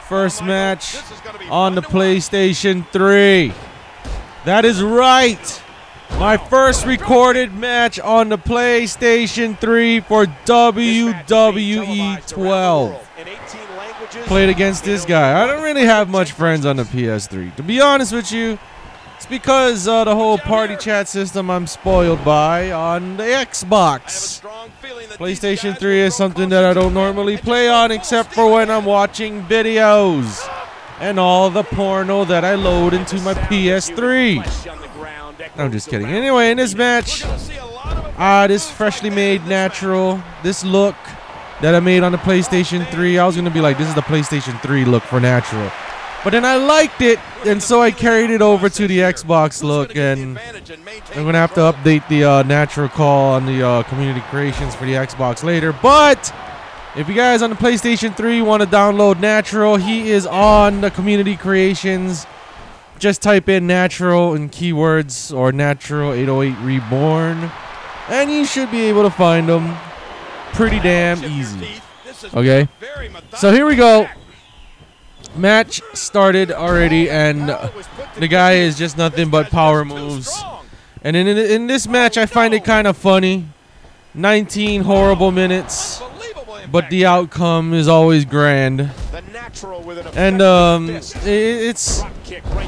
first match on the PlayStation 3. That is right. My first recorded match on the PlayStation 3 for WWE 12. Played against this guy. I don't really have much friends on the PS3. To be honest with you, it's because the whole party chat system I'm spoiled by on the Xbox. PlayStation 3 is something that I don't normally play on except for when I'm watching videos and all the porno that I load into my PS3. I'm just kidding. Anyway, in this match, this freshly made natural, this look that I made on the PlayStation 3, I was going to be like, this is the PlayStation 3 look for natural. But then I liked it, and so I carried it over to the Xbox look, and I'm going to have to update the natural call on the community creations for the Xbox later. But if you guys on the PlayStation 3 want to download natural, he is on the community creations. Just type in natural in keywords or natural 808 reborn, and you should be able to find them pretty damn easy. Okay, so here we go. Match started already, and the guy is just nothing but power moves. And in this match, I find it kind of funny. 19 horrible minutes, but the outcome is always grand. And it's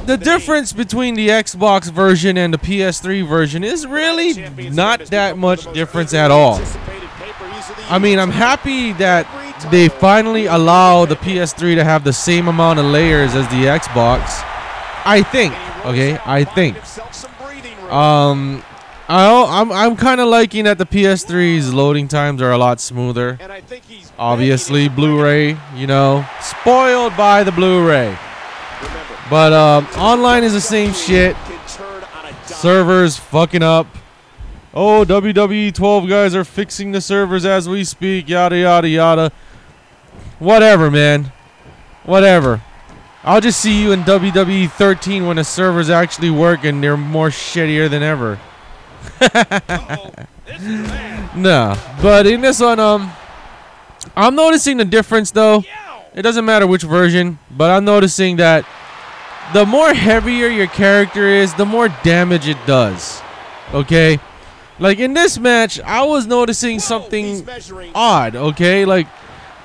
the difference between the Xbox version and the PS3 version is really not that much difference at all. I mean, I'm happy that they finally allow the PS3 to have the same amount of layers as the Xbox. I think, okay, I think. I'm kind of liking that the PS3's loading times are a lot smoother. Obviously, Blu-ray, you know, spoiled by the Blu-ray. But online is the same shit. Servers fucking up. Oh, WWE 12 guys are fixing the servers as we speak. Yada, yada, yada. Whatever, man. Whatever. I'll just see you in WWE 13 when the servers actually work and they're more shittier than ever. No, but in this one, I'm noticing the difference though. It doesn't matter which version, but I'm noticing that the more heavier your character is, the more damage it does. Okay, like in this match, I was noticing something odd. Okay, like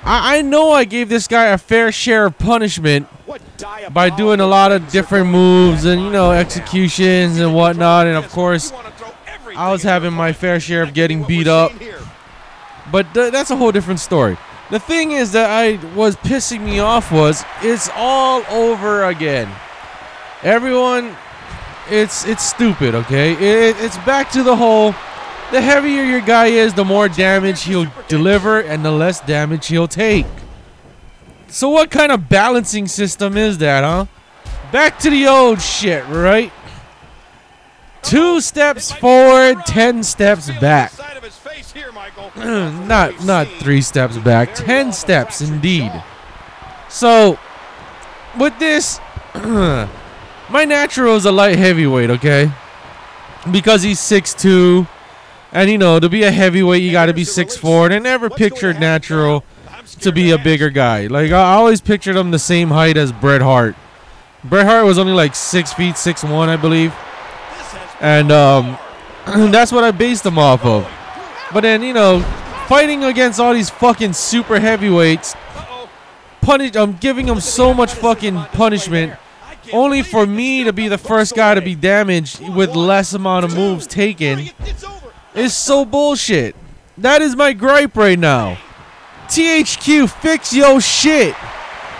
I know I gave this guy a fair share of punishment by doing a lot of different moves and, you know, executions and whatnot, and of course I was having my fair share of getting beat up, but that's a whole different story. The thing is that was pissing me off was it's all over again. Everyone, it's stupid, okay? It's back to the whole, the heavier your guy is, the more damage he'll deliver and the less damage he'll take. So what kind of balancing system is that, huh? Back to the old shit, right? 2 steps forward, 10 steps back. not 3 steps back, 10 steps indeed. So with this, my natural is a light heavyweight, okay? Because he's 6'2", and you know, to be a heavyweight you gotta be 6'4". And I never pictured natural to be a bigger guy. Like I always pictured him the same height as Bret Hart. Bret Hart was only like 6 feet 6'1", I believe. And that's what I based him off of. But then, you know, fighting against all these fucking super heavyweights, I'm giving them so much fucking punishment, only for me to be the first guy to be damaged with less amount of moves taken, is so bullshit. That is my gripe right now. THQ, fix your shit.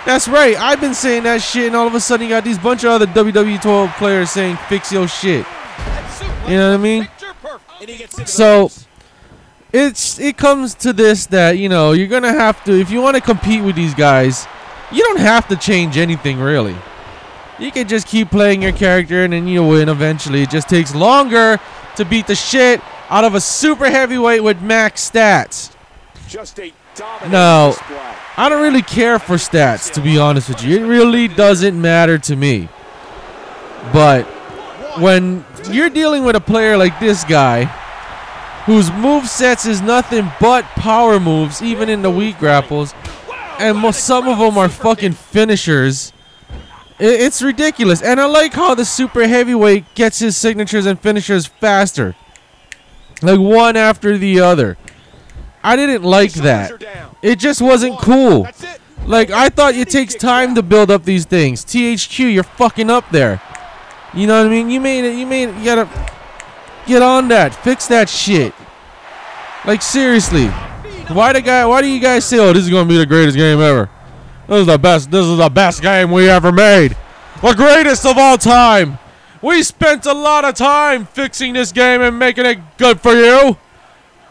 That's right, I've been saying that shit, and all of a sudden you got these bunch of other WWE 12 players saying fix your shit. You know what I mean? So it comes to this, that, you know, you're gonna have to, if you want to compete with these guys, you don't have to change anything really. You can just keep playing your character and then you'll win eventually. It just takes longer to beat the shit out of a super heavyweight with max stats. No, I don't really care for stats, to be honest with you. It really doesn't matter to me. But when you're dealing with a player like this guy, whose move sets is nothing but power moves, even in the weak grapples, and some of them are fucking finishers. It's ridiculous. And I like how the super heavyweight gets his signatures and finishers faster, like one after the other. I didn't like that. It just wasn't cool. Like, I thought it takes time to build up these things. THQ, you're fucking up there. You know what I mean? You gotta get on that. Fix that shit. Like, seriously. Why do you guys say, oh, this is gonna be the greatest game ever? This is the best game we ever made. The greatest of all time. We spent a lot of time fixing this game and making it good for you.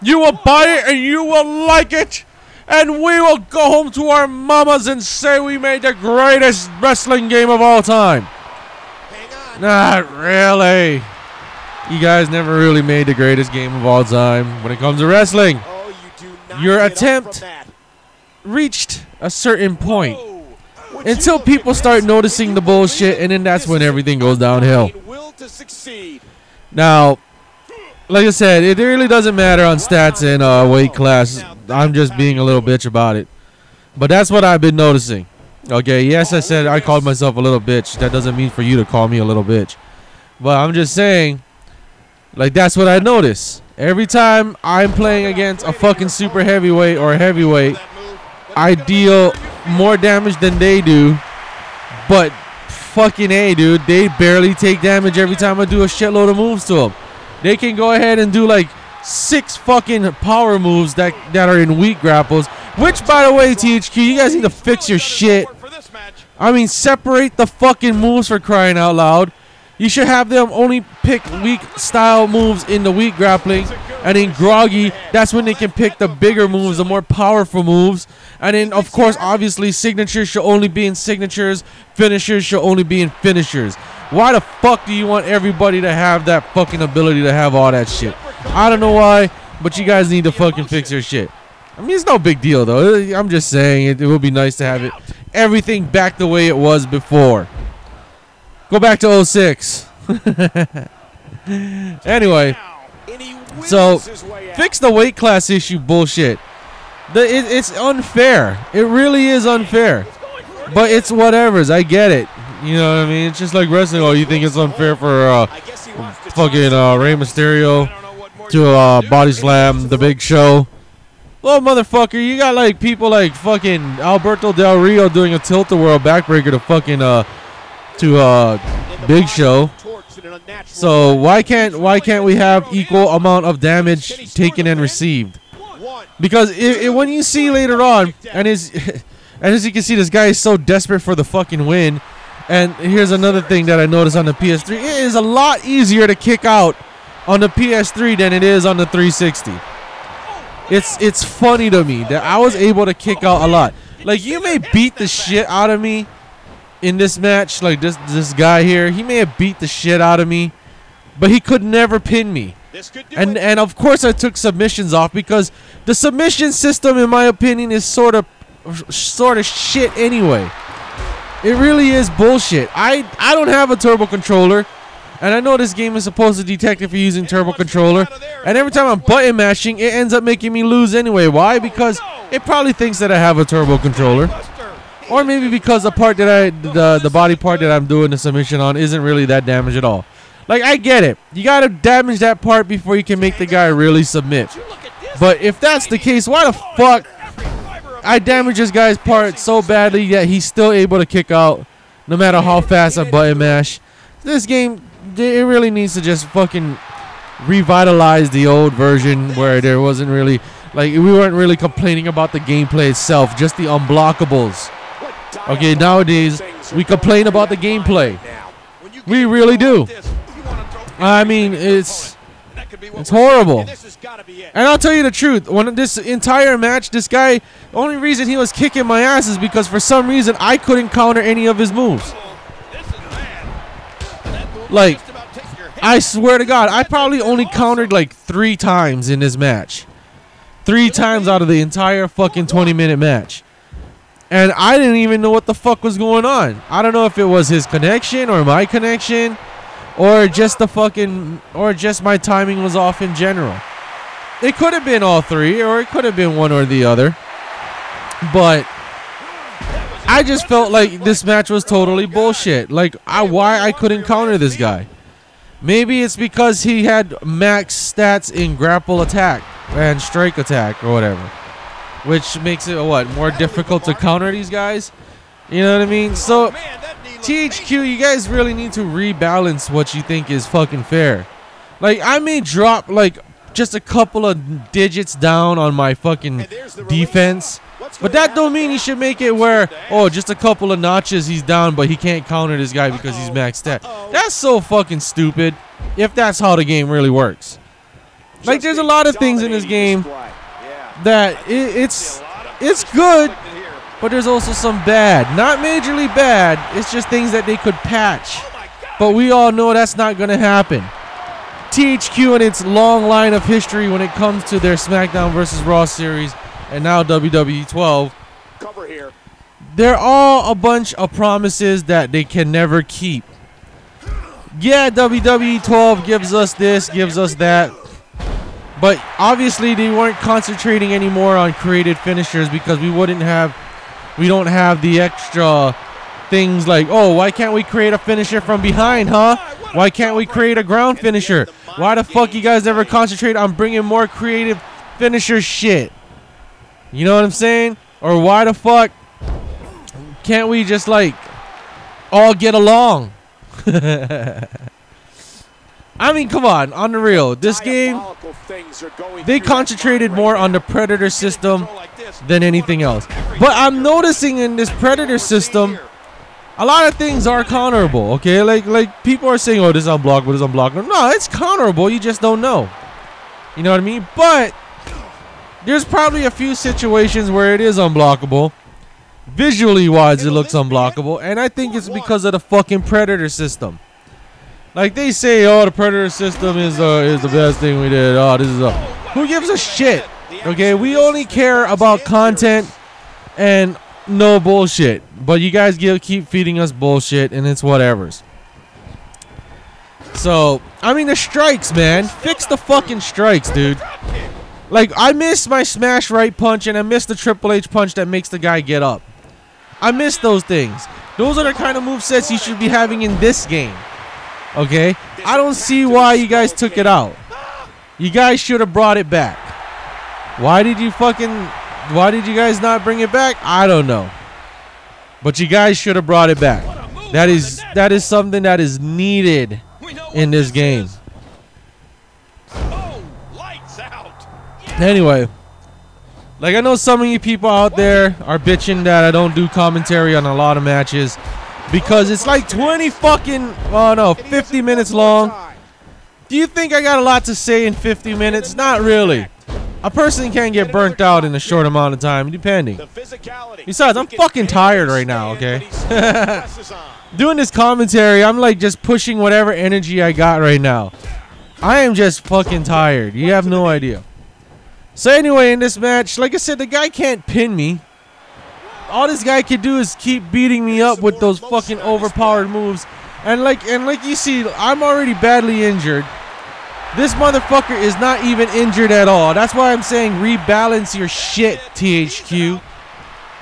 You will buy it and you will like it. And we will go home to our mamas and say we made the greatest wrestling game of all time. Not really. You guys never really made the greatest game of all time when it comes to wrestling. Your attempt reached a certain point until people start noticing the bullshit, and then that's when everything goes downhill. Now, like I said, it really doesn't matter on stats and weight class. I'm just being a little bitch about it. But that's what I've been noticing. Okay, yes, I said I called myself a little bitch. That doesn't mean for you to call me a little bitch. But I'm just saying, like, that's what I notice. Every time I'm playing against a fucking super heavyweight or a heavyweight, I deal more damage than they do. But fucking A, dude, they barely take damage every time I do a shitload of moves to them. They can go ahead and do like 6 fucking power moves that are in weak grapples. Which, by the way, THQ, you guys need to fix your shit. I mean, separate the fucking moves, for crying out loud. You should have them only pick weak style moves in the weak grappling. And in groggy, that's when they can pick the bigger moves, the more powerful moves. And then, of course, obviously, signatures should only be in signatures. Finishers should only be in finishers. Why the fuck do you want everybody to have that fucking ability to have all that shit? I don't know why, but you guys need to fucking fix your shit. I mean, it's no big deal, though. I'm just saying it would be nice to have everything back the way it was before. Go back to 06. Anyway, so fix the weight class issue bullshit. It's unfair. It really is unfair. But it's whatever's. I get it. You know what I mean? It's just like wrestling. Oh, you think it's unfair for fucking Rey Mysterio to body slam the Big Show? Well, motherfucker, you got like people like fucking Alberto Del Rio doing a tilt-a-whirl backbreaker to fucking to Big Show. So why can't we have equal amount of damage taken and received? Because when you see later on, and as you can see, this guy is so desperate for the fucking win. And here's another thing that I noticed on the PS3: it is a lot easier to kick out on the PS3 than it is on the 360. It's funny to me that I was able to kick out a lot. Like, you may beat the shit out of me in this match, like this guy here, he may have beat the shit out of me, but he could never pin me. And of course I took submissions off, because the submission system, in my opinion, is sort of shit anyway. It really is bullshit. I don't have a turbo controller, and I know this game is supposed to detect if you're using turbo controller, and every time I'm button mashing, it ends up making me lose anyway. Why? Because it probably thinks that I have a turbo controller. Or maybe because the part that the body part that I'm doing the submission on isn't really that damaged at all. Like, I get it. You gotta damage that part before you can make the guy really submit. But if that's the case, why the fuck I damage this guy's part so badly that he's still able to kick out no matter how fast I button mash? This game, it really needs to just fucking revitalize the old version where there wasn't really, like, we weren't really complaining about the gameplay itself, just the unblockables. Okay, nowadays we complain about the gameplay. We really do. I mean, it's horrible. And I'll tell you the truth, when this entire match, this guy, the only reason he was kicking my ass is because for some reason I couldn't counter any of his moves. Like, I swear to God, I probably only countered like 3 times in this match. 3 times out of the entire fucking 20-minute match. And I didn't even know what the fuck was going on. I don't know if it was his connection or my connection, or just the fucking, or just my timing was off in general. It could have been all 3, or it could have been one or the other. But I just felt like this match was totally bullshit. Like, why I couldn't counter this guy. Maybe it's because he had max stats in grapple attack and strike attack or whatever, which makes it, what, more difficult to counter these guys? You know what I mean? So, THQ, you guys really need to rebalance what you think is fucking fair. Like, I may drop, like, just a couple of digits down on my fucking defense, but that don't mean you should make it where, oh, just a couple of notches he's down, but he can't counter this guy because he's maxed out. That's so fucking stupid, if that's how the game really works. Like, there's a lot of things in this game that it's good, but there's also some bad. Not majorly bad, it's just things that they could patch. But we all know that's not going to happen. THQ and its long line of history when it comes to their SmackDown vs. Raw series and now WWE 12, they're all a bunch of promises that they can never keep. Yeah, WWE 12 gives us this, gives us that, but obviously they weren't concentrating anymore on created finishers because we don't have the extra things like, oh, why can't we create a finisher from behind, huh? Why can't we create a ground finisher? Why the fuck you guys never concentrate on bringing more creative finisher shit? You know what I'm saying? Or why the fuck can't we just, like, all get along? I mean, come on the real. This game, they concentrated more on the Predator system than anything else. But I'm noticing in this Predator system, a lot of things are counterable, okay? Like people are saying, oh, this is unblockable, this is unblockable. No, it's counterable, you just don't know. You know what I mean? But there's probably a few situations where it is unblockable. Visually wise, it looks unblockable, and I think it's because of the fucking Predator system. Like they say, oh, the Predator system is the best thing we did. Oh, this is who gives a shit? Okay, we only care about content and no bullshit. But you guys keep feeding us bullshit, and it's whatevers. So, I mean, the strikes, man. Fix the fucking strikes, dude. Like, I miss my smash right punch, and I miss the Triple H punch that makes the guy get up. I miss those things. Those are the kind of movesets you should be having in this game. Okay? I don't see why you guys took it out. You guys should have brought it back. Why did you guys not bring it back? I don't know. But you guys should have brought it back. That is something that is needed in this game. Anyway, like I know some of you people out there are bitching that I don't do commentary on a lot of matches because it's like 50 minutes long. Do you think I got a lot to say in 50 minutes? Not really. A person can get burnt out in a short amount of time, depending. Besides, I'm fucking tired right now, okay? Doing this commentary, I'm like just pushing whatever energy I got right now. I am just fucking tired. You have no idea. So anyway, in this match, like I said, the guy can't pin me. All this guy can do is keep beating me up with those fucking overpowered moves. And like you see, I'm already badly injured. This motherfucker is not even injured at all. That's why I'm saying rebalance your shit, THQ.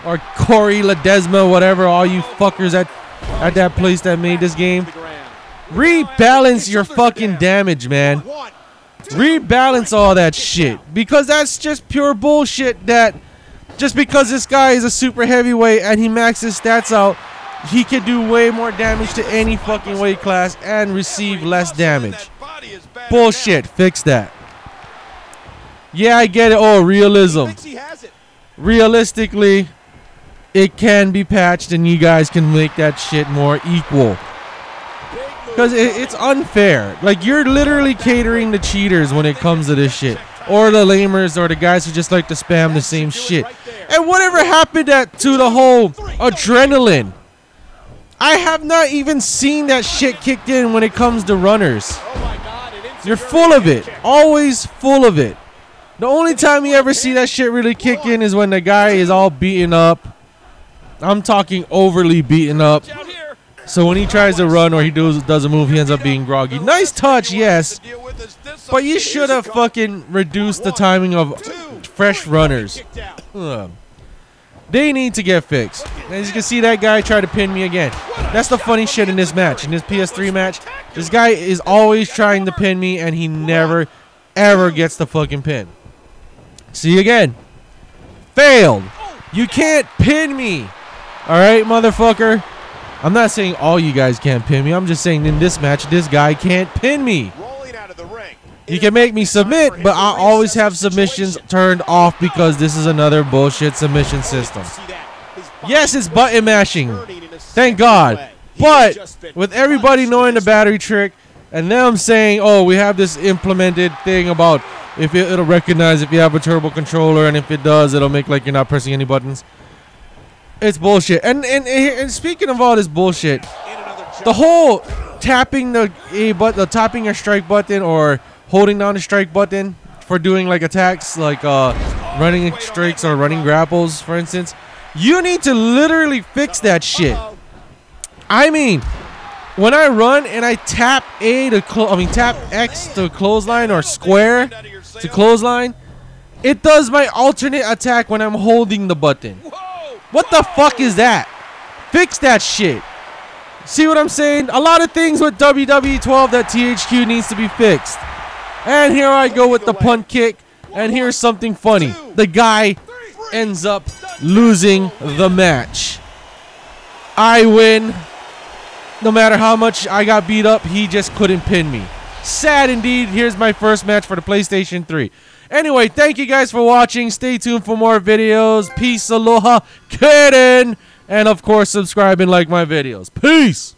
Or Corey Ledesma, whatever, all you fuckers at that place that made this game. Rebalance your fucking damage, man. Rebalance all that shit. Because that's just pure bullshit that just because this guy is a super heavyweight and he maxes stats out, he can do way more damage to any fucking weight class and receive less damage. Bullshit. Fix that. Yeah, I get it. Oh, realism. Realistically, it can be patched and you guys can make that shit more equal. Because it's unfair. Like, you're literally catering to cheaters when it comes to this shit. Or the lamers or the guys who just like to spam the same shit. And whatever happened to the whole adrenaline? I have not even seen that shit kicked in when it comes to runners. You're full of it. Always full of it. The only time you ever see that shit really kick in is when the guy is all beaten up. I'm talking overly beaten up. So when he tries to run or he does a move, he ends up being groggy. Nice touch, yes. But you should have fucking reduced the timing of fresh runners. They need to get fixed. As you can see, that guy tried to pin me again. That's the funny shit in this match. In this PS3 match, this guy is always trying to pin me, and he never, ever gets the fucking pin. See again. Failed. You can't pin me. Alright, motherfucker. I'm not saying all you guys can't pin me. I'm just saying in this match, this guy can't pin me. You can make me submit, but I always have submissions turned off because this is another bullshit submission system. Yes, it's button mashing. Thank God. But with everybody knowing the battery trick and them saying, oh, we have this implemented thing about if it'll recognize if you have a turbo controller, and if it does, it'll make like you're not pressing any buttons. It's bullshit. And speaking of all this bullshit, the whole tapping the tapping your strike button or holding down the strike button for doing like attacks, like running strikes or running grapples, for instance, you need to literally fix that shit. I mean, when I run and I tap tap X to clothesline or square to clothesline, it does my alternate attack when I'm holding the button. What the fuck is that? Fix that shit. See what I'm saying? A lot of things with WWE 12 that THQ needs to be fixed. And here I go with the punt kick. And here's something funny. The guy ends up losing the match. I win. No matter how much I got beat up, he just couldn't pin me. Sad indeed. Here's my first match for the PlayStation 3. Anyway, thank you guys for watching. Stay tuned for more videos. Peace, aloha, kitten. And of course, subscribe and like my videos. Peace.